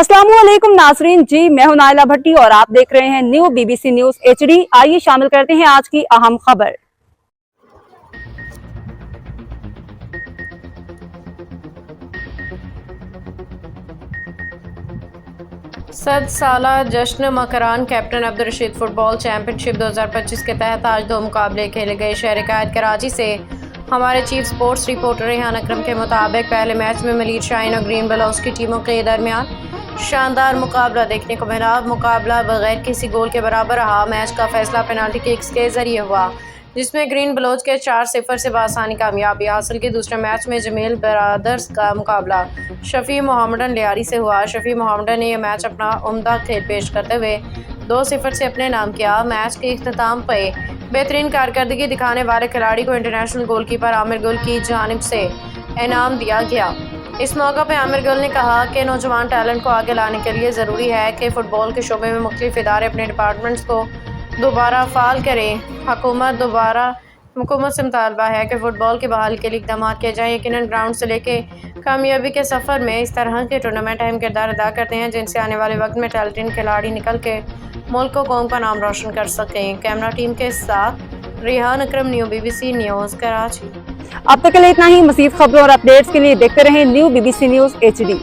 अस्सलामुअलैकुम नाजरीन जी, मैं हूं नाइला भट्टी और आप देख रहे हैं न्यू बीबीसी न्यूज HD। आइए शामिल करते हैं आज की अहम खबर। सद साला जश्न Makran captain Abdul Rashid football championship 2025 के तहत आज 2 मुकाबले खेले गए। शहर कायद कराची से हमारे चीफ स्पोर्ट्स रिपोर्टर रेहान अकरम के मुताबिक पहले मैच में मलीर शाहीन और ग्रीन बलोच की टीमों के दरमियान शानदार मुकाबला देखने को मिला। मुकाबला बगैर किसी गोल के बराबर रहा। मैच का फैसला पेनाल्टी किक्स के जरिए हुआ, जिसमें ग्रीन बलोच के 4-0 से बआसानी कामयाबी हासिल की। दूसरे मैच में जमील ब्रदर्स का मुकाबला शफी मोहम्मदन लियारी से हुआ। शफी मोहम्मदन ने यह मैच अपना उम्दा खेल पेश करते हुए 2-0 से अपने नाम किया। मैच के इख्तिताम पर बेहतरीन कारकर्दगी दिखाने वाले खिलाड़ी को इंटरनेशनल गोलकीपर आमिर गुल की जानिब से इनाम दिया गया। इस मौका पर आमिर गुल ने कहा कि नौजवान टैलेंट को आगे लाने के लिए ज़रूरी है कि फ़ुटबॉल के शोबे में मुख्तलिफ इदारे अपने डिपार्टमेंट्स को दोबारा फ़ाल करें। हुकूमत से मुतालबा है कि फ़ुटबॉल की बहाली के लिए इक़दाम किए जाएँ। यकीनन ग्राउंड से लेके कामयाबी के सफ़र में इस तरह के टूर्नामेंट अहम किरदार अदा करते हैं, जिनसे आने वाले वक्त में टैलेंटेड खिलाड़ी निकल के मुल्क को कौम का नाम रोशन कर सकें। कैमरा टीम के साथ रेहान अकरम, न्यू बीबीसी न्यूज़ कराची। अब तक के लिए इतना ही। मज़ीद खबरों और अपडेट्स के लिए देखते रहें न्यू बीबीसी न्यूज HD।